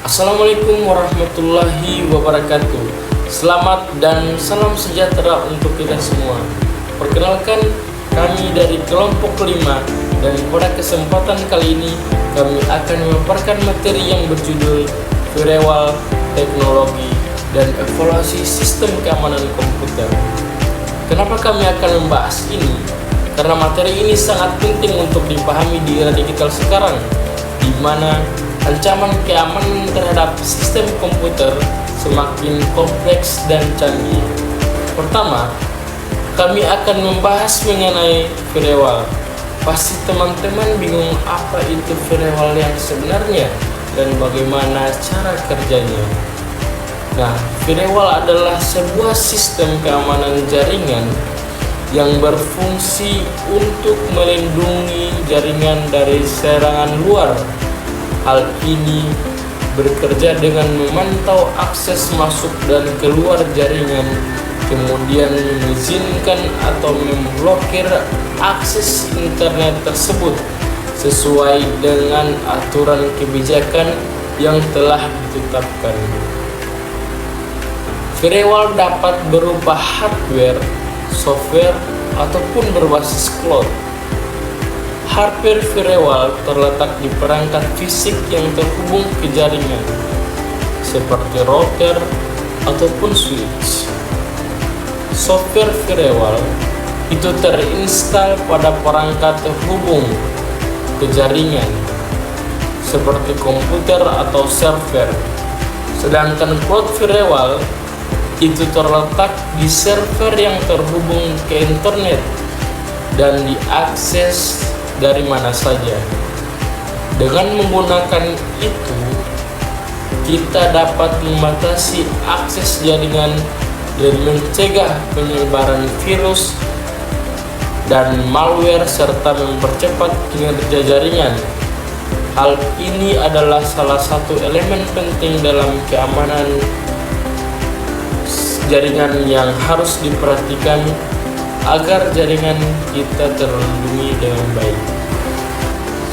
Assalamualaikum warahmatullahi wabarakatuh. Selamat dan salam sejahtera untuk kita semua. Perkenalkan, kami dari kelompok 5 dan pada kesempatan kali ini kami akan memaparkan materi yang berjudul Firewall, Teknologi, dan Evaluasi Sistem Keamanan Komputer. Kenapa kami akan membahas ini? Karena materi ini sangat penting untuk dipahami di era digital sekarang, di mana ancaman keamanan terhadap sistem komputer semakin kompleks dan canggih. Pertama, kami akan membahas mengenai firewall. Pasti teman-teman bingung apa itu firewall yang sebenarnya dan bagaimana cara kerjanya. Nah, firewall adalah sebuah sistem keamanan jaringan yang berfungsi untuk melindungi jaringan dari serangan luar. Hal ini bekerja dengan memantau akses masuk dan keluar jaringan, kemudian mengizinkan atau memblokir akses internet tersebut sesuai dengan aturan kebijakan yang telah ditetapkan. Firewall dapat berupa hardware, software, ataupun berbasis cloud. Hardware firewall terletak di perangkat fisik yang terhubung ke jaringan, seperti router ataupun switch. Software firewall itu terinstal pada perangkat terhubung ke jaringan, seperti komputer atau server. Sedangkan cloud firewall itu terletak di server yang terhubung ke internet dan diakses dari mana saja. Dengan menggunakan itu, kita dapat membatasi akses jaringan dan mencegah penyebaran virus dan malware serta mempercepat kinerja jaringan. Hal ini adalah salah satu elemen penting dalam keamanan jaringan yang harus diperhatikan agar jaringan kita terlindungi dengan baik.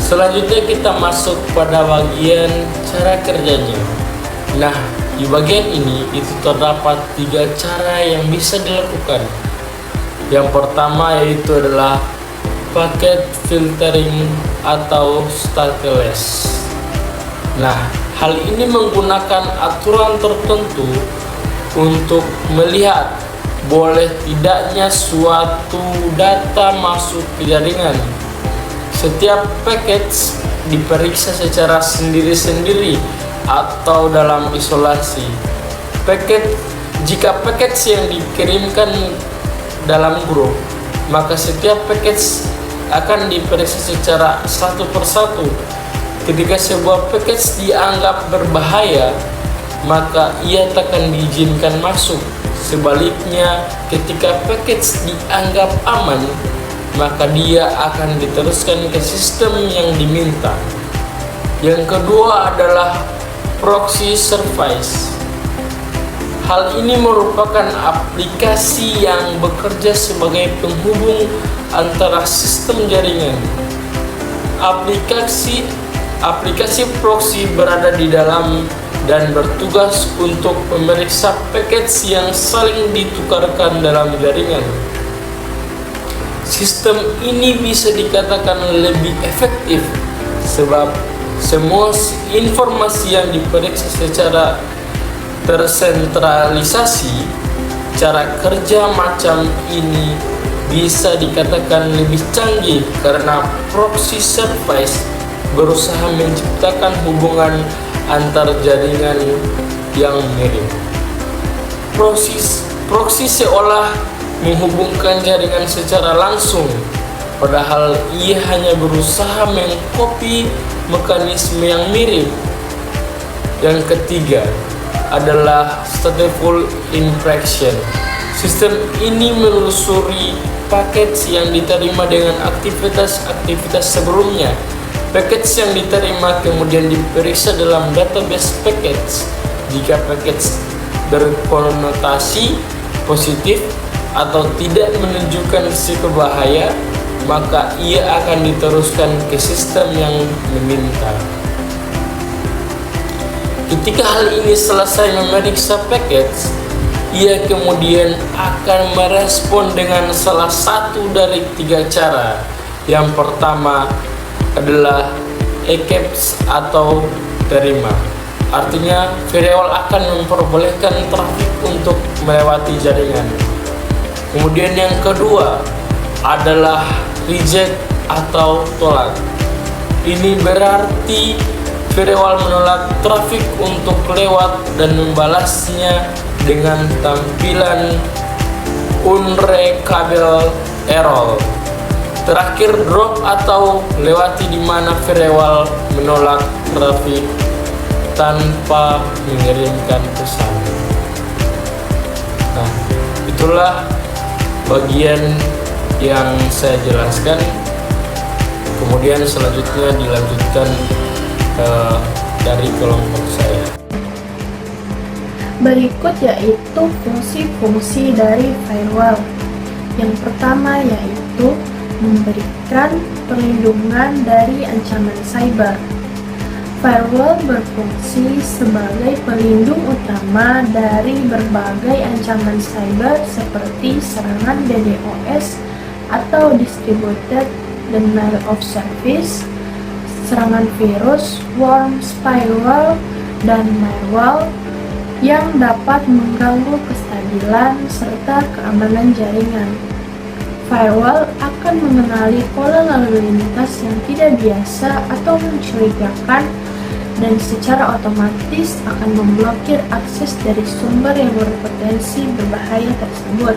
Selanjutnya kita masuk pada bagian cara kerjanya. Nah, di bagian ini itu terdapat 3 cara yang bisa dilakukan. Yang pertama yaitu adalah packet filtering atau stateless. Nah, hal ini menggunakan aturan tertentu untuk melihat boleh tidaknya suatu data masuk ke jaringan. Setiap package diperiksa secara sendiri-sendiri atau dalam isolasi. Jika package yang dikirimkan dalam grup, maka setiap package akan diperiksa secara satu persatu. Ketika sebuah package dianggap berbahaya, maka ia takkan diizinkan masuk. Sebaliknya, ketika package dianggap aman, maka dia akan diteruskan ke sistem yang diminta. Yang kedua adalah proxy service. Hal ini merupakan aplikasi yang bekerja sebagai penghubung antara sistem jaringan. Aplikasi proxy berada di dalam dan bertugas untuk memeriksa package yang saling ditukarkan dalam jaringan. Sistem ini bisa dikatakan lebih efektif sebab semua informasi yang diperiksa secara tersentralisasi. Cara kerja macam ini bisa dikatakan lebih canggih karena proxy service berusaha menciptakan hubungan antar jaringan yang mirip. Proxy seolah menghubungkan jaringan secara langsung, padahal ia hanya berusaha mengcopy mekanisme yang mirip. Yang ketiga adalah stateful encryption. Sistem ini menelusuri paket yang diterima dengan aktivitas sebelumnya. Paket yang diterima kemudian diperiksa dalam database package. Jika paket berkonotasi positif atau tidak menunjukkan risiko bahaya, maka ia akan diteruskan ke sistem yang meminta. Ketika hal ini selesai memeriksa package, ia kemudian akan merespon dengan salah satu dari 3 cara. Yang pertama adalah accept atau terima. Artinya firewall akan memperbolehkan trafik untuk melewati jaringan. Kemudian yang kedua adalah reject atau tolak. Ini berarti firewall menolak trafik untuk lewat dan membalasnya dengan tampilan unreachable error. Terakhir, drop atau lewati, di mana firewall menolak trafik tanpa mengirimkan pesan. Nah, itulah bagian yang saya jelaskan. Kemudian selanjutnya dilanjutkan dari kelompok saya. Berikut yaitu fungsi-fungsi dari firewall. Yang pertama yaitu memberikan perlindungan dari ancaman cyber. Firewall berfungsi sebagai pelindung utama dari berbagai ancaman cyber seperti serangan DDoS atau Distributed Denial of Service, serangan virus, worm, spyware, dan malware yang dapat mengganggu kestabilan serta keamanan jaringan. Firewall akan mengenali pola lalu lintas yang tidak biasa atau mencurigakan dan secara otomatis akan memblokir akses dari sumber yang berpotensi berbahaya tersebut.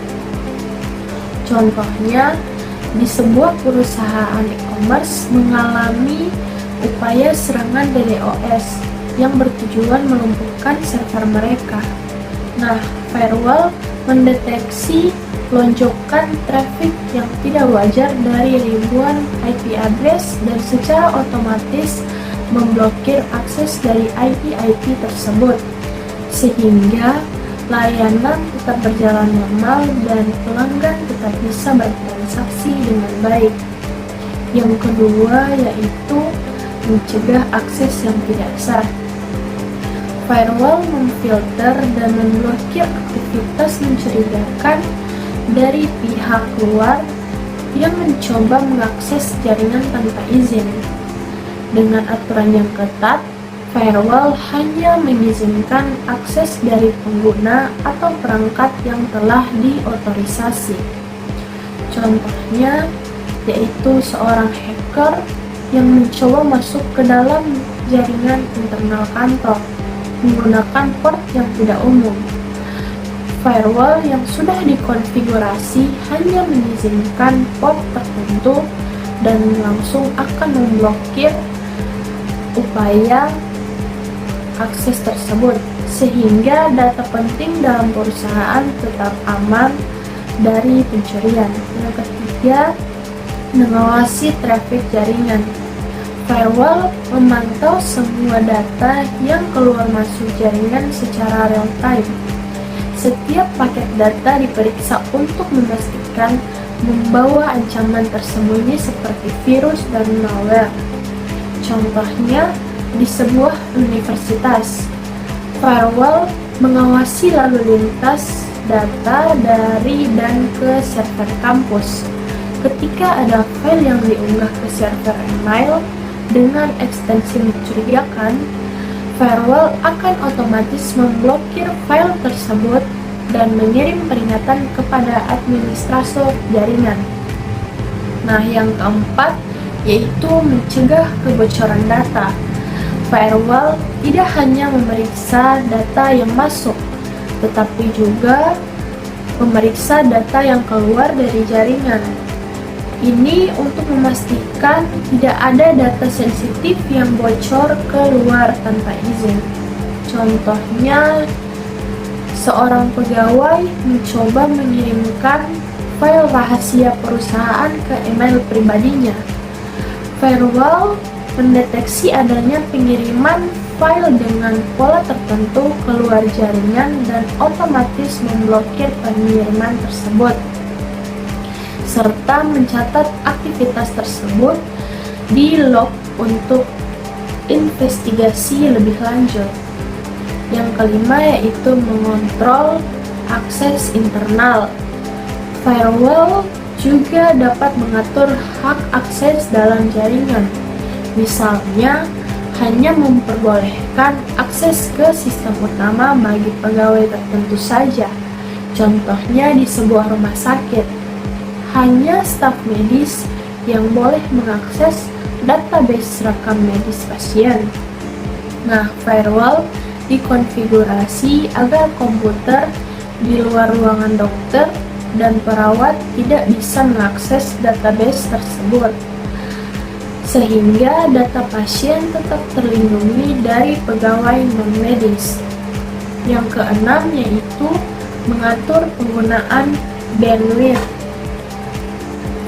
Contohnya, di sebuah perusahaan e-commerce mengalami upaya serangan DDoS yang bertujuan melumpuhkan server mereka. Nah, firewall mendeteksi lonjokan traffic yang tidak wajar dari ribuan IP address dan secara otomatis memblokir akses dari IP tersebut, sehingga layanan tetap berjalan normal dan pelanggan tetap bisa bertransaksi dengan baik. Yang kedua yaitu mencegah akses yang tidak sah. Firewall memfilter dan memblokir aktivitas mencurigakan dari pihak luar yang mencoba mengakses jaringan tanpa izin. Dengan aturan yang ketat, firewall hanya mengizinkan akses dari pengguna atau perangkat yang telah diotorisasi. Contohnya yaitu seorang hacker yang mencoba masuk ke dalam jaringan internal kantor menggunakan port yang tidak umum. Firewall yang sudah dikonfigurasi hanya mengizinkan port tertentu dan langsung akan memblokir upaya akses tersebut, sehingga data penting dalam perusahaan tetap aman dari pencurian. Yang ketiga, mengawasi trafik jaringan. Firewall memantau semua data yang keluar masuk jaringan secara real time. Setiap paket data diperiksa untuk memastikan membawa ancaman tersembunyi seperti virus dan malware. Contohnya, di sebuah universitas, firewall mengawasi lalu lintas data dari dan ke server kampus. Ketika ada file yang diunggah ke server email dengan ekstensi mencurigakan, firewall akan otomatis memblokir file tersebut dan mengirim peringatan kepada administrator jaringan. Nah, yang keempat yaitu mencegah kebocoran data. Firewall tidak hanya memeriksa data yang masuk, tetapi juga memeriksa data yang keluar dari jaringan. Ini untuk memastikan tidak ada data sensitif yang bocor keluar tanpa izin. Contohnya, seorang pegawai mencoba mengirimkan file rahasia perusahaan ke email pribadinya. Firewall mendeteksi adanya pengiriman file dengan pola tertentu keluar jaringan dan otomatis memblokir pengiriman tersebut, serta mencatat aktivitas tersebut di log untuk investigasi lebih lanjut. Yang kelima yaitu mengontrol akses internal. Firewall juga dapat mengatur hak akses dalam jaringan. Misalnya, hanya memperbolehkan akses ke sistem utama bagi pegawai tertentu saja. Contohnya di sebuah rumah sakit, hanya staf medis yang boleh mengakses database rekam medis pasien. Nah, firewall dikonfigurasi agar komputer di luar ruangan dokter dan perawat tidak bisa mengakses database tersebut, sehingga data pasien tetap terlindungi dari pegawai non-medis. Yang keenam yaitu mengatur penggunaan bandwidth.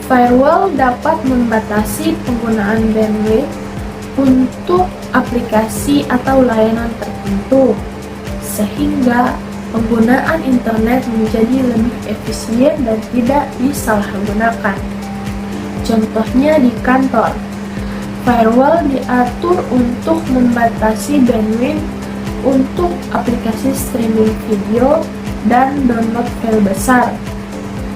Firewall dapat membatasi penggunaan bandwidth untuk aplikasi atau layanan tertentu, sehingga penggunaan internet menjadi lebih efisien dan tidak disalahgunakan. Contohnya di kantor, firewall diatur untuk membatasi bandwidth untuk aplikasi streaming video dan download file besar.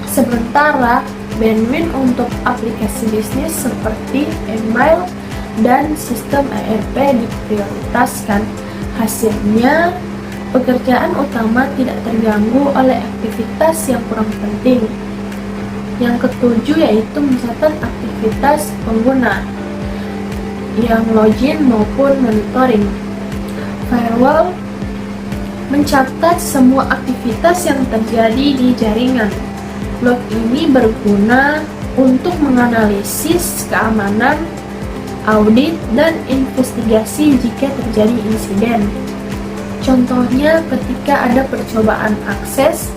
Sementara bandwidth untuk aplikasi bisnis seperti email dan sistem ERP diprioritaskan. Hasilnya, pekerjaan utama tidak terganggu oleh aktivitas yang kurang penting. Yang ketujuh yaitu mencatat aktivitas pengguna, yang login maupun monitoring. Firewall mencatat semua aktivitas yang terjadi di jaringan. Log ini berguna untuk menganalisis keamanan, audit, dan investigasi jika terjadi insiden. Contohnya ketika ada percobaan akses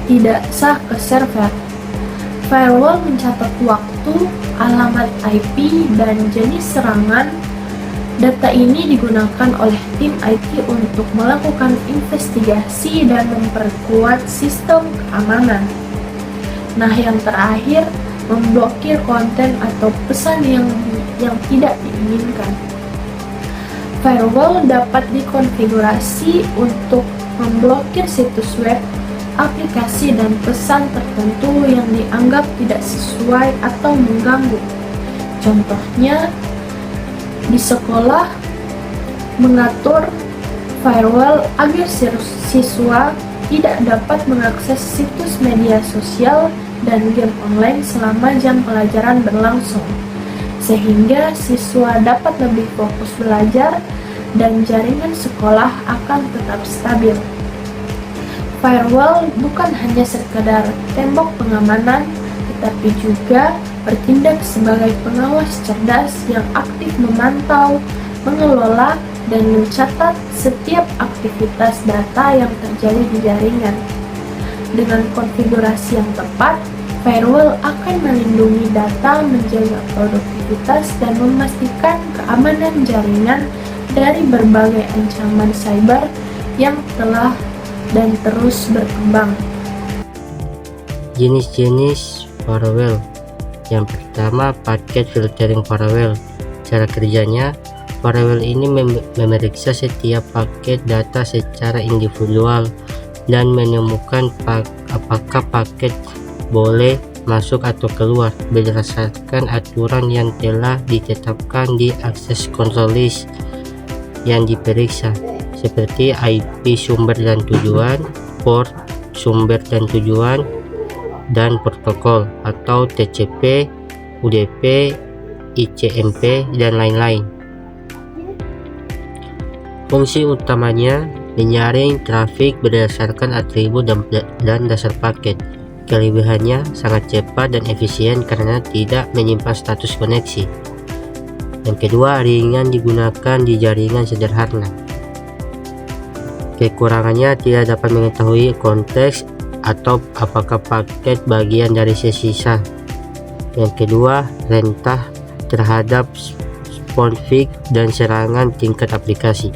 tidak sah ke server. Firewall mencatat waktu, alamat IP, dan jenis serangan. Data ini digunakan oleh tim IT untuk melakukan investigasi dan memperkuat sistem keamanan. Nah, yang terakhir, memblokir konten atau pesan yang tidak diinginkan. Firewall dapat dikonfigurasi untuk memblokir situs web, aplikasi, dan pesan tertentu yang dianggap tidak sesuai atau mengganggu. Contohnya, di sekolah mengatur firewall agar siswa tidak dapat mengakses situs media sosial dan game online selama jam pelajaran berlangsung, sehingga siswa dapat lebih fokus belajar dan jaringan sekolah akan tetap stabil. Firewall bukan hanya sekedar tembok pengamanan, tetapi juga bertindak sebagai pengawas cerdas yang aktif memantau, mengelola, dan mencatat setiap aktivitas data yang terjadi di jaringan. Dengan konfigurasi yang tepat, firewall akan melindungi data, menjaga produktivitas, dan memastikan keamanan jaringan dari berbagai ancaman cyber yang telah dan terus berkembang. Jenis-jenis firewall. Yang pertama, paket filtering firewall. Cara kerjanya, firewall ini memeriksa setiap paket data secara individual dan menemukan apakah paket boleh masuk atau keluar berdasarkan aturan yang telah ditetapkan di access control list yang diperiksa, seperti IP sumber dan tujuan, port sumber dan tujuan, dan protokol atau TCP, UDP, ICMP, dan lain-lain. Fungsi utamanya menyaring trafik berdasarkan atribut dan dasar paket. Kelebihannya sangat cepat dan efisien karena tidak menyimpan status koneksi. Yang kedua, ringan digunakan di jaringan sederhana. Kekurangannya tidak dapat mengetahui konteks atau apakah paket bagian dari sisa. Yang kedua, rentan terhadap spoof dan serangan tingkat aplikasi.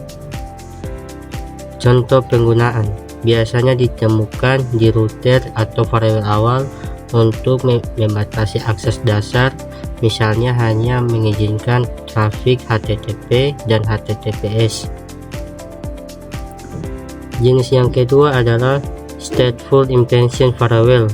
Contoh penggunaan biasanya ditemukan di router atau firewall awal untuk membatasi akses dasar, misalnya hanya mengizinkan trafik HTTP dan HTTPS. Jenis yang kedua adalah stateful invention firewall.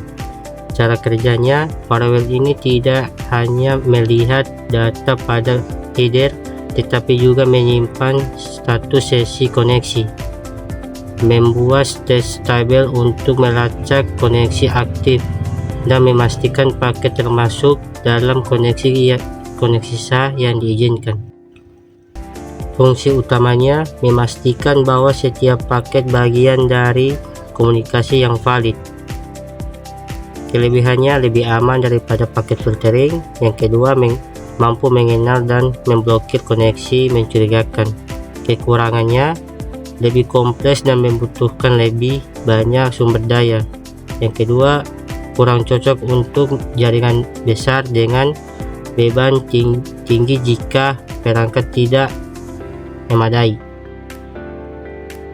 Cara kerjanya, firewall ini tidak hanya melihat data pada header, tetapi juga menyimpan status sesi koneksi, membuat state table untuk melacak koneksi aktif, dan memastikan paket termasuk dalam koneksi sah yang diizinkan. Fungsi utamanya memastikan bahwa setiap paket bagian dari komunikasi yang valid. Kelebihannya lebih aman daripada paket filtering. Yang kedua, mampu mengenal dan memblokir koneksi mencurigakan. Kekurangannya lebih kompleks dan membutuhkan lebih banyak sumber daya. Yang kedua, kurang cocok untuk jaringan besar dengan beban tinggi jika perangkat tidak memadai.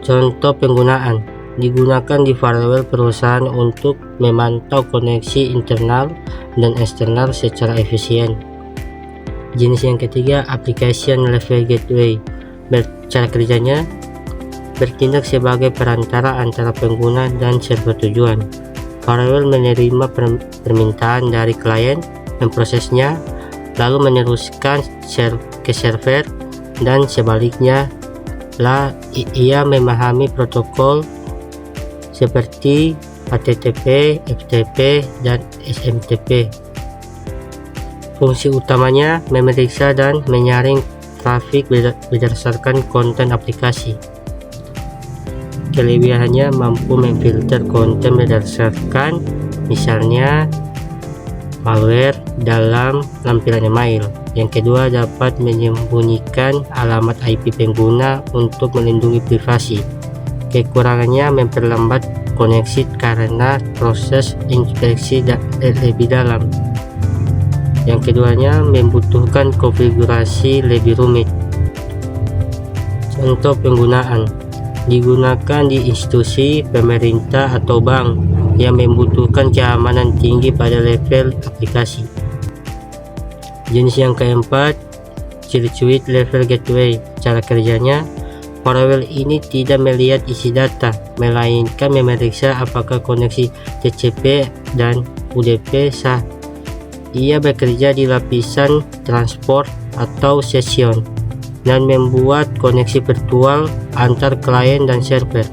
Contoh penggunaan: digunakan di firewall perusahaan untuk memantau koneksi internal dan eksternal secara efisien. Jenis yang ketiga, application level gateway. Cara kerjanya bertindak sebagai perantara antara pengguna dan server tujuan. Firewall menerima permintaan dari klien, memprosesnya, lalu meneruskan ke server, dan sebaliknya ia memahami protokol seperti HTTP, FTP, dan SMTP. Fungsi utamanya memeriksa dan menyaring trafik berdasarkan konten aplikasi. Kelebihannya mampu memfilter konten berdasarkan misalnya malware dalam lampiran email. Yang kedua, dapat menyembunyikan alamat IP pengguna untuk melindungi privasi. Kekurangannya memperlambat koneksi karena proses inspeksi lebih dalam. Yang keduanya, membutuhkan konfigurasi lebih rumit. Contoh penggunaan: digunakan di institusi pemerintah atau bank yang membutuhkan keamanan tinggi pada level aplikasi. Jenis yang keempat, circuit level gateway. Cara kerjanya, firewall ini tidak melihat isi data, melainkan memeriksa apakah koneksi TCP dan UDP sah. Ia bekerja di lapisan transport atau session dan membuat koneksi virtual antar klien dan server.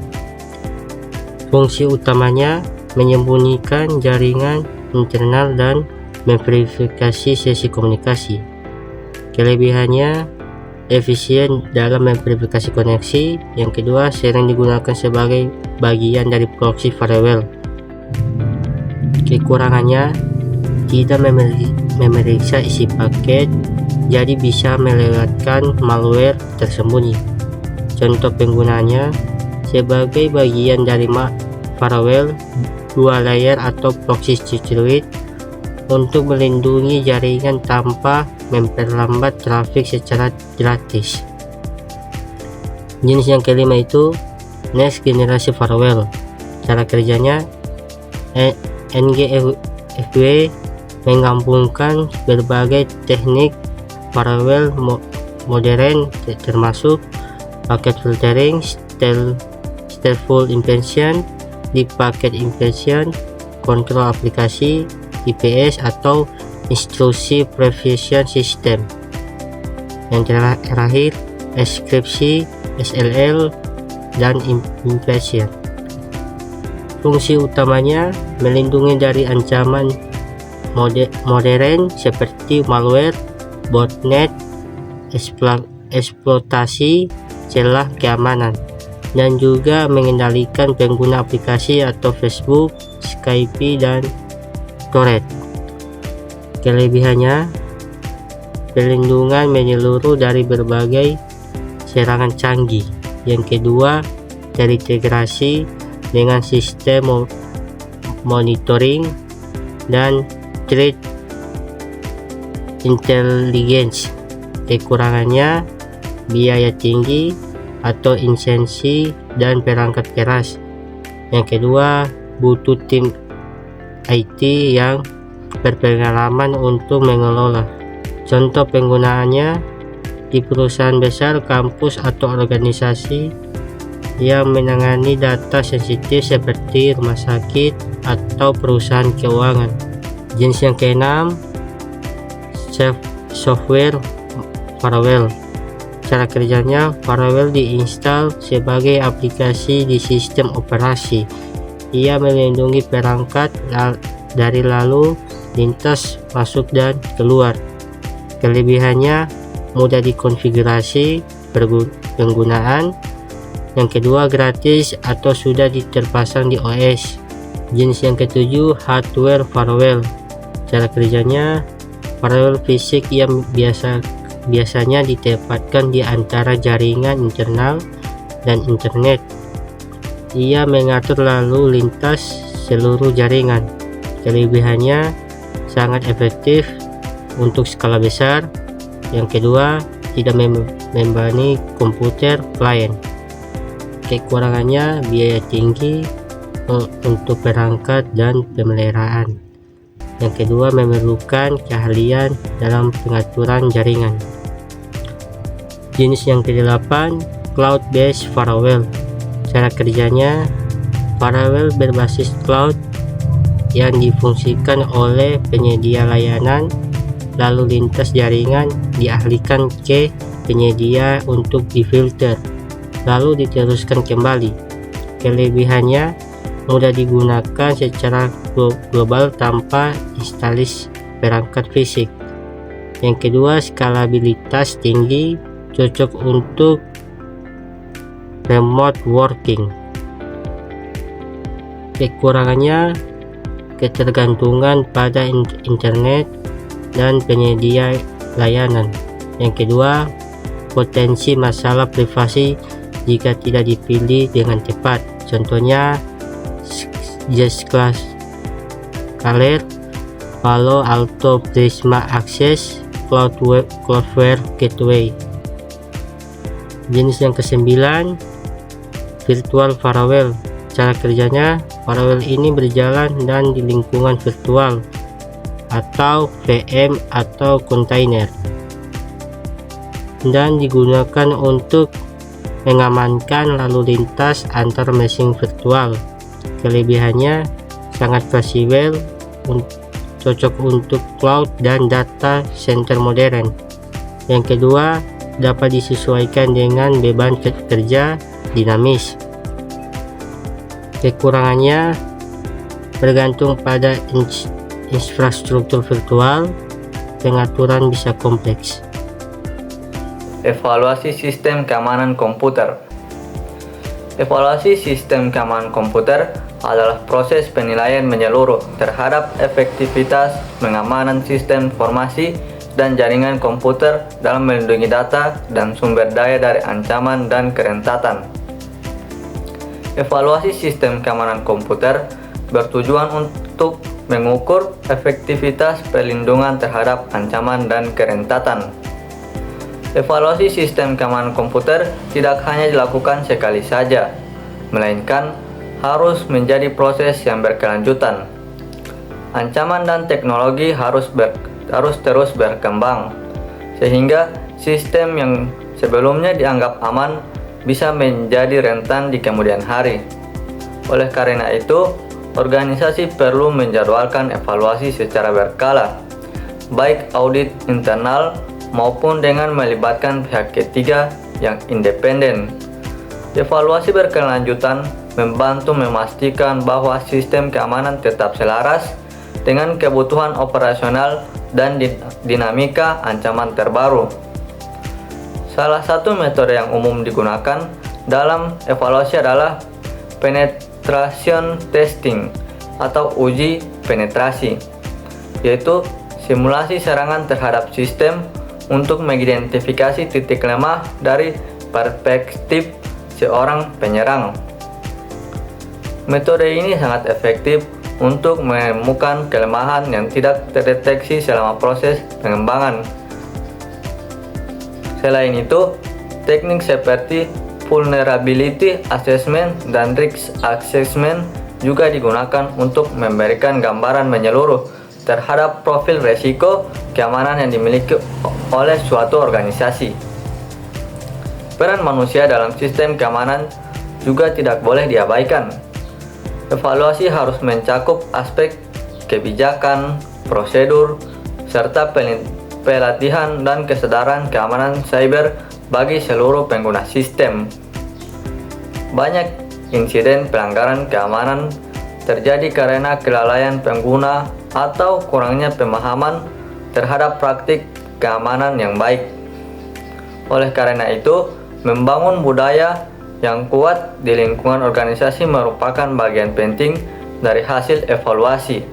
Fungsi utamanya menyembunyikan jaringan internal dan memverifikasi sesi komunikasi. Kelebihannya efisien dalam memverifikasi koneksi. Yang kedua, sering digunakan sebagai bagian dari proxy firewall. Kekurangannya tidak memeriksa isi paket, jadi bisa melewatkan malware tersembunyi. Contoh penggunaannya, sebagai bagian dari firewall dua layer atau proxy circuit untuk melindungi jaringan tanpa memperlambat trafik secara gratis. Jenis yang kelima itu next generation firewall. Cara kerjanya, NGFW menggabungkan berbagai teknik firewall modern termasuk packet filtering, stateful invention, deep packet invention, kontrol aplikasi, IPS atau Intrusive Prevention System. Yang terakhir, enkripsi, SSL, dan encryption. Fungsi utamanya melindungi dari ancaman modern seperti malware, botnet, eksploitasi celah keamanan, dan juga mengendalikan pengguna aplikasi atau Facebook, Skype, dan Torrent. Kelebihannya, perlindungan menyeluruh dari berbagai serangan canggih. Yang kedua, terintegrasi dengan sistem monitoring dan threat intelligence. Kekurangannya, biaya tinggi atau lisensi dan perangkat keras. Yang kedua, butuh tim IT yang berpengalaman untuk mengelola. Contoh penggunaannya di perusahaan besar, kampus, atau organisasi yang menangani data sensitif seperti rumah sakit atau perusahaan keuangan. Jenis yang keenam, software firewall. Cara kerjanya, firewall diinstal sebagai aplikasi di sistem operasi. Ia melindungi perangkat dari lalu lintas masuk dan keluar. Kelebihannya mudah dikonfigurasi penggunaan. Yang kedua, gratis atau sudah terpasang di OS. Jenis yang ketujuh, hardware firewall. Cara kerjanya, firewall fisik yang biasanya ditempatkan di antara jaringan internal dan internet. Ia mengatur lalu lintas seluruh jaringan. Kelebihannya sangat efektif untuk skala besar. Yang kedua, tidak membebani komputer klien. Kekurangannya biaya tinggi untuk perangkat dan pemeliharaan. Yang kedua, memerlukan keahlian dalam pengaturan jaringan. Jenis yang ke-8, cloud-based firewall. Cara kerjanya, firewall berbasis cloud yang difungsikan oleh penyedia layanan, lalu lintas jaringan dialihkan ke penyedia untuk difilter, lalu diteruskan kembali. Kelebihannya mudah digunakan secara global tanpa instalis perangkat fisik. Yang kedua, skalabilitas tinggi, cocok untuk remote working. Kekurangannya, ketergantungan pada internet dan penyedia layanan. Yang kedua, potensi masalah privasi jika tidak dipilih dengan tepat. Contohnya Zscaler, Palo Alto Prisma Access, Cloudflare Gateway. Jenis yang ke-9, virtual firewall. Cara kerjanya, firewall ini berjalan dan di lingkungan virtual atau VM atau kontainer, dan digunakan untuk mengamankan lalu lintas antar mesin virtual. Kelebihannya sangat fleksibel, cocok untuk cloud dan data center modern. Yang kedua, dapat disesuaikan dengan beban kerja dinamis. Kekurangannya bergantung pada infrastruktur virtual, pengaturan bisa kompleks. Evaluasi sistem keamanan komputer. Evaluasi sistem keamanan komputer adalah proses penilaian menyeluruh terhadap efektivitas pengamanan sistem informasi dan jaringan komputer dalam melindungi data dan sumber daya dari ancaman dan kerentanan. Evaluasi sistem keamanan komputer bertujuan untuk mengukur efektivitas perlindungan terhadap ancaman dan kerentanan. Evaluasi sistem keamanan komputer tidak hanya dilakukan sekali saja, melainkan harus menjadi proses yang berkelanjutan. Ancaman dan teknologi harus terus berkembang, sehingga sistem yang sebelumnya dianggap aman bisa menjadi rentan di kemudian hari. Oleh karena itu, organisasi perlu menjadwalkan evaluasi secara berkala, baik audit internal maupun dengan melibatkan pihak ketiga yang independen. Evaluasi berkelanjutan membantu memastikan bahwa sistem keamanan tetap selaras dengan kebutuhan operasional dan dinamika ancaman terbaru. Salah satu metode yang umum digunakan dalam evaluasi adalah penetration testing atau uji penetrasi, yaitu simulasi serangan terhadap sistem untuk mengidentifikasi titik lemah dari perspektif seorang penyerang. Metode ini sangat efektif untuk menemukan kelemahan yang tidak terdeteksi selama proses pengembangan. Selain itu, teknik seperti vulnerability assessment dan risk assessment juga digunakan untuk memberikan gambaran menyeluruh terhadap profil resiko keamanan yang dimiliki oleh suatu organisasi. Peran manusia dalam sistem keamanan juga tidak boleh diabaikan. Evaluasi harus mencakup aspek kebijakan, prosedur, serta pelatihan dan kesadaran keamanan cyber bagi seluruh pengguna sistem. Banyak insiden pelanggaran keamanan terjadi karena kelalaian pengguna atau kurangnya pemahaman terhadap praktik keamanan yang baik. Oleh karena itu, membangun budaya yang kuat di lingkungan organisasi merupakan bagian penting dari hasil evaluasi.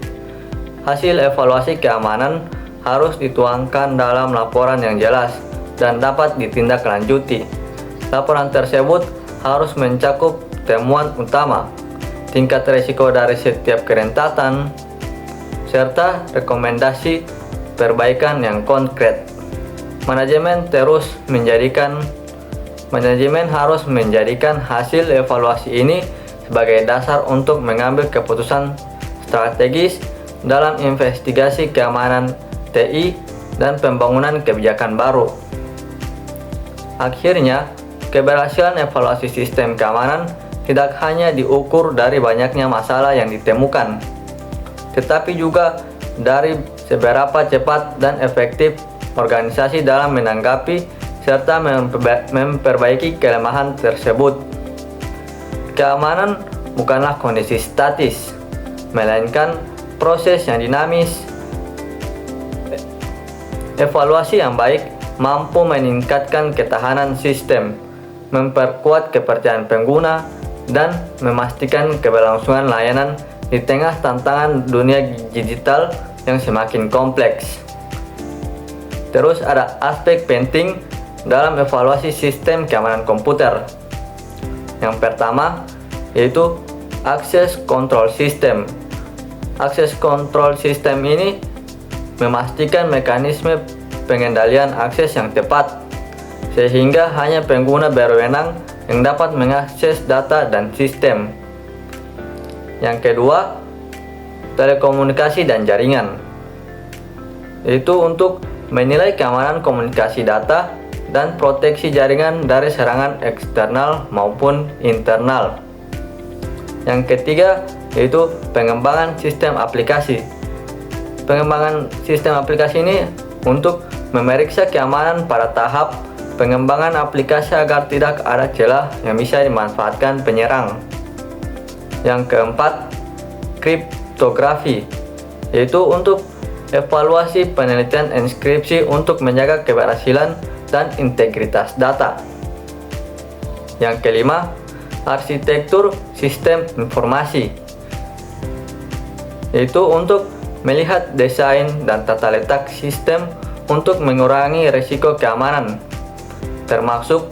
Hasil evaluasi keamanan harus dituangkan dalam laporan yang jelas dan dapat ditindaklanjuti. Laporan tersebut harus mencakup temuan utama, tingkat risiko dari setiap kerentanan, serta rekomendasi perbaikan yang konkret. Manajemen harus menjadikan hasil evaluasi ini sebagai dasar untuk mengambil keputusan strategis dalam investigasi keamanan TI dan pembangunan kebijakan baru. Akhirnya, keberhasilan evaluasi sistem keamanan tidak hanya diukur dari banyaknya masalah yang ditemukan, tetapi juga dari seberapa cepat dan efektif organisasi dalam menanggapi serta memperbaiki kelemahan tersebut. Keamanan bukanlah kondisi statis, melainkan proses yang dinamis. Evaluasi yang baik mampu meningkatkan ketahanan sistem, memperkuat kepercayaan pengguna, dan memastikan keberlangsungan layanan di tengah tantangan dunia digital yang semakin kompleks. Terus ada aspek penting dalam evaluasi sistem keamanan komputer. Yang pertama yaitu akses kontrol sistem. Akses kontrol sistem ini memastikan mekanisme pengendalian akses yang tepat, sehingga hanya pengguna berwenang yang dapat mengakses data dan sistem. Yang kedua, telekomunikasi dan jaringan, yaitu untuk menilai keamanan komunikasi data dan proteksi jaringan dari serangan eksternal maupun internal. Yang ketiga yaitu pengembangan sistem aplikasi. Pengembangan sistem aplikasi ini untuk memeriksa keamanan pada tahap pengembangan aplikasi agar tidak ada celah yang bisa dimanfaatkan penyerang. Yang keempat, kriptografi, yaitu untuk evaluasi penelitian enkripsi untuk menjaga keberhasilan dan integritas data. Yang kelima, arsitektur sistem informasi, yaitu untuk melihat desain dan tata letak sistem untuk mengurangi risiko keamanan, termasuk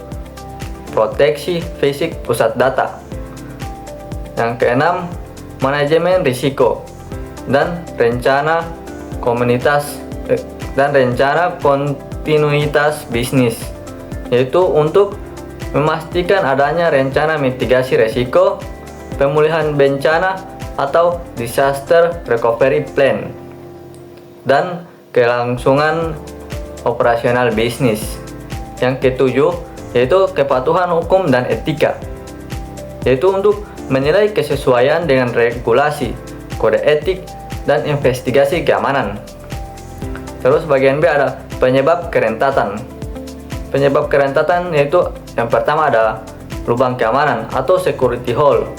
proteksi fisik pusat data. Yang keenam, manajemen risiko dan rencana kontinuitas bisnis, yaitu untuk memastikan adanya rencana mitigasi risiko, pemulihan bencana atau disaster recovery plan, dan kelangsungan operasional bisnis. Yang ketujuh yaitu kepatuhan hukum dan etika, yaitu untuk menilai kesesuaian dengan regulasi, kode etik, dan investigasi keamanan. Terus bagian B ada penyebab kerentanan. Penyebab kerentanan yaitu yang pertama ada lubang keamanan atau security hole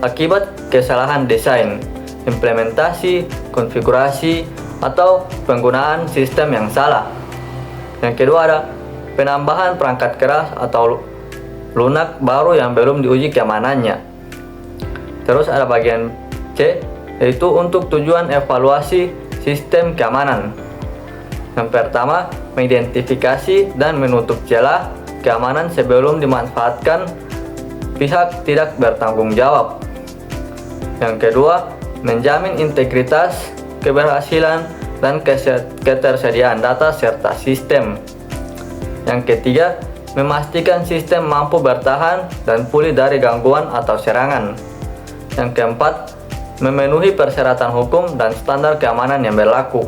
akibat kesalahan desain, implementasi, konfigurasi, atau penggunaan sistem yang salah. Yang kedua ada penambahan perangkat keras atau lunak baru yang belum diuji keamanannya. Terus ada bagian C yaitu untuk tujuan evaluasi sistem keamanan. Yang pertama, mengidentifikasi dan menutup celah keamanan sebelum dimanfaatkan pihak tidak bertanggung jawab. Yang kedua, menjamin integritas, keberhasilan, dan ketersediaan data serta sistem. Yang ketiga, memastikan sistem mampu bertahan dan pulih dari gangguan atau serangan. Yang keempat, memenuhi persyaratan hukum dan standar keamanan yang berlaku.